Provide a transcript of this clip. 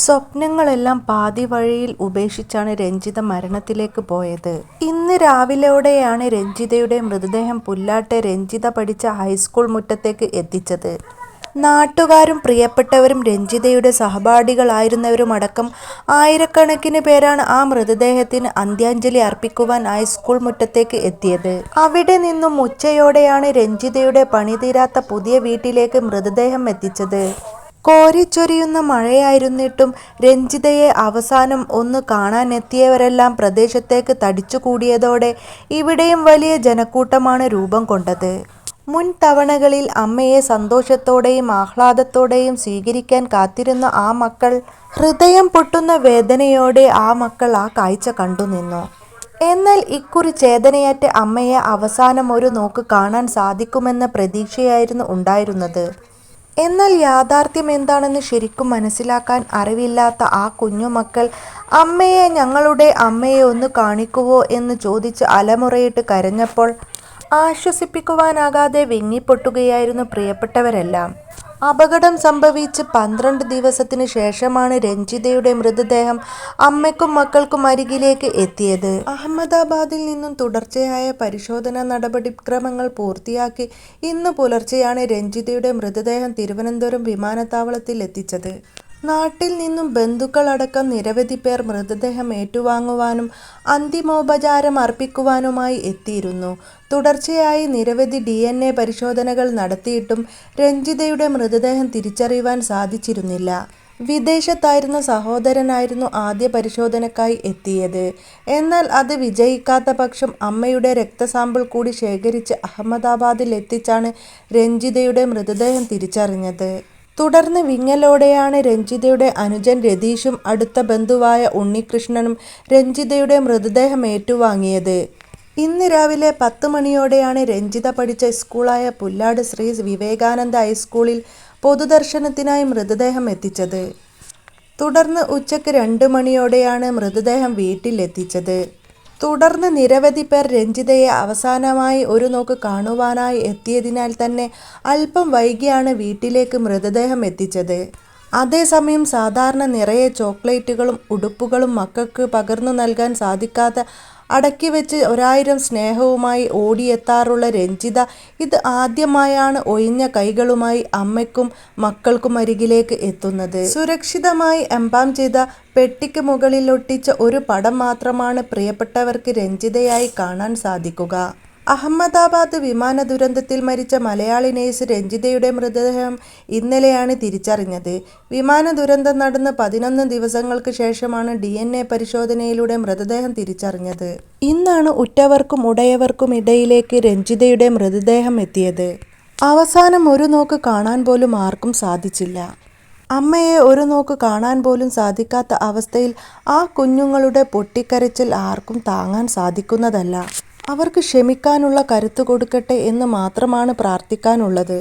സ്വപ്നങ്ങളെല്ലാം പാതി വഴിയിൽ ഉപേക്ഷിച്ചാണ് രഞ്ജിത മരണത്തിലേക്ക് പോയത്. ഇന്ന് രാവിലെയോടെയാണ് രഞ്ജിതയുടെ മൃതദേഹം പുല്ലാട്ടെ രഞ്ജിത പഠിച്ച ഹൈസ്കൂൾ മുറ്റത്തേക്ക് എത്തിച്ചത്. നാട്ടുകാരും പ്രിയപ്പെട്ടവരും രഞ്ജിതയുടെ സഹപാഠികളായിരുന്നവരുമടക്കം ആയിരക്കണക്കിന് പേരാണ് ആ മൃതദേഹത്തിന് അന്ത്യാഞ്ജലി അർപ്പിക്കുവാൻ ഹൈസ്കൂൾ മുറ്റത്തേക്ക് എത്തിയത്. അവിടെ നിന്നും ഉച്ചയോടെയാണ് രഞ്ജിതയുടെ പണിതീരാത്ത പുതിയ വീട്ടിലേക്ക് മൃതദേഹം എത്തിച്ചത്. കോരിച്ചൊരിയുന്ന മഴയായിരുന്നിട്ടും രഞ്ജിതയെ അവസാനം ഒന്ന് കാണാനെത്തിയവരെല്ലാം പ്രദേശത്തേക്ക് തടിച്ചുകൂടിയതോടെ ഇവിടെയും വലിയ ജനക്കൂട്ടമാണ് രൂപം കൊണ്ടത്. മുൻ തവണകളിൽ അമ്മയെ സന്തോഷത്തോടെയും ആഹ്ലാദത്തോടെയും സ്വീകരിക്കാൻ കാത്തിരുന്ന ആ മക്കൾ, ഹൃദയം പൊട്ടുന്ന വേദനയോടെ ആ മക്കൾ ആ കാഴ്ച കണ്ടുനിന്നു. എന്നാൽ ഇക്കുറി ചേതനയറ്റ അമ്മയെ അവസാനം ഒരു നോക്ക് കാണാൻ സാധിക്കുമെന്ന പ്രതീക്ഷയായിരുന്നു ഉണ്ടായിരുന്നത്. എന്നാൽ യാഥാർത്ഥ്യം എന്താണെന്ന് ശരിക്കും മനസ്സിലാക്കാൻ അറിവില്ലാത്ത ആ കുഞ്ഞുമക്കൾ അമ്മയെ, ഞങ്ങളുടെ അമ്മയെ ഒന്ന് കാണിക്കുവോ എന്ന് ചോദിച്ച് അലമുറയിട്ട് കരഞ്ഞപ്പോൾ ആശ്വസിപ്പിക്കുവാനാകാതെ വിങ്ങിപ്പൊട്ടുകയായിരുന്നു പ്രിയപ്പെട്ടവരെല്ലാം. അപകടം സംഭവിച്ച് 12 ദിവസത്തിന് ശേഷമാണ് രഞ്ജിതയുടെ മൃതദേഹം അമ്മയ്ക്കും മക്കൾക്കും അരികിലേക്ക് എത്തിയത്. അഹമ്മദാബാദിൽ നിന്നും തുടർച്ചയായ പരിശോധനാ നടപടിക്രമങ്ങൾ പൂർത്തിയാക്കി ഇന്ന് പുലർച്ചെയാണ് രഞ്ജിതയുടെ മൃതദേഹം തിരുവനന്തപുരം വിമാനത്താവളത്തിൽ എത്തിച്ചത്. നാട്ടിൽ നിന്നും ബന്ധുക്കളടക്കം നിരവധി പേർ മൃതദേഹം ഏറ്റുവാങ്ങുവാനും അന്തിമോപചാരം അർപ്പിക്കുവാനുമായി എത്തിയിരുന്നു. തുടർച്ചയായി നിരവധി DNA പരിശോധനകൾ നടത്തിയിട്ടും രഞ്ജിതയുടെ മൃതദേഹം തിരിച്ചറിയുവാൻ സാധിച്ചിരുന്നില്ല. വിദേശത്തായിരുന്ന സഹോദരനായിരുന്നു ആദ്യ പരിശോധനയ്ക്കായി എത്തിയത്. എന്നാൽ അത് വിജയിക്കാത്ത പക്ഷം അമ്മയുടെ രക്തസാമ്പിൾ കൂടി ശേഖരിച്ച് അഹമ്മദാബാദിൽ എത്തിച്ചാണ് രഞ്ജിതയുടെ മൃതദേഹം തിരിച്ചറിഞ്ഞത്. തുടർന്ന് വിങ്ങലോടെയാണ് രഞ്ജിതയുടെ അനുജൻ രതീഷും അടുത്ത ബന്ധുവായ ഉണ്ണികൃഷ്ണനും രഞ്ജിതയുടെ മൃതദേഹം ഏറ്റുവാങ്ങിയത്. ഇന്ന് രാവിലെ 10 മണിയോടെയാണ് രഞ്ജിത പഠിച്ച സ്കൂളായ പുല്ലാട് ശ്രീ വിവേകാനന്ദ ഹൈസ്കൂളിൽ പൊതുദർശനത്തിനായി മൃതദേഹം എത്തിച്ചത്. തുടർന്ന് ഉച്ചയ്ക്ക് 2 മണിയോടെയാണ് മൃതദേഹം വീട്ടിലെത്തിച്ചത്. തുടർന്ന് നിരവധി പേർ രഞ്ജിതയെ അവസാനമായി ഒരു നോക്ക് കാണുവാനായി എത്തിയതിനാൽ തന്നെ അല്പം വൈകിയാണ് വീട്ടിലേക്ക് മൃതദേഹം എത്തിച്ചത്. അതേസമയം സാധാരണ നിറയെ ചോക്ലേറ്റുകളും ഉടുപ്പുകളും മക്കൾക്ക് പകർന്നു നൽകാൻ സാധിക്കാതെ അടക്കിവെച്ച് 1000 സ്നേഹവുമായി ഓടിയെത്താറുള്ള രഞ്ജിത ഇത് ആദ്യമായാണ് ഒഴിഞ്ഞ കൈകളുമായി അമ്മയ്ക്കും മക്കൾക്കും അരികിലേക്ക് എത്തുന്നത്. സുരക്ഷിതമായി എംബാം ചെയ്ത പെട്ടിക്ക് മുകളിൽ ഒട്ടിച്ച ഒരു പടം മാത്രമാണ് പ്രിയപ്പെട്ടവർക്ക് രഞ്ജിതയായി കാണാൻ സാധിക്കുക. അഹമ്മദാബാദ് വിമാന ദുരന്തത്തിൽ മരിച്ച മലയാളി നേഴ്സ് രഞ്ജിതയുടെ മൃതദേഹം ഇന്നലെയാണ് തിരിച്ചറിഞ്ഞത്. വിമാന ദുരന്തം നടന്ന് 11 ദിവസങ്ങൾക്ക് ശേഷമാണ് DNA പരിശോധനയിലൂടെ മൃതദേഹം തിരിച്ചറിഞ്ഞത്. ഇന്നാണ് ഉറ്റവർക്കും ഉടയവർക്കും ഇടയിലേക്ക് രഞ്ജിതയുടെ മൃതദേഹം എത്തിയത്. അവസാനം ഒരു നോക്ക് കാണാൻ പോലും ആർക്കും സാധിച്ചില്ല. അമ്മയെ ഒരു നോക്ക് കാണാൻ പോലും സാധിക്കാത്ത അവസ്ഥയിൽ ആ കുഞ്ഞുങ്ങളുടെ പൊട്ടിക്കരച്ചിൽ ആർക്കും താങ്ങാൻ സാധിക്കുന്നതല്ല. അവർക്ക് ക്ഷമിക്കാനുള്ള കരുത്ത് കൊടുക്കട്ടെ എന്ന് മാത്രമാണ് പ്രാർത്ഥിക്കാനുള്ളത്.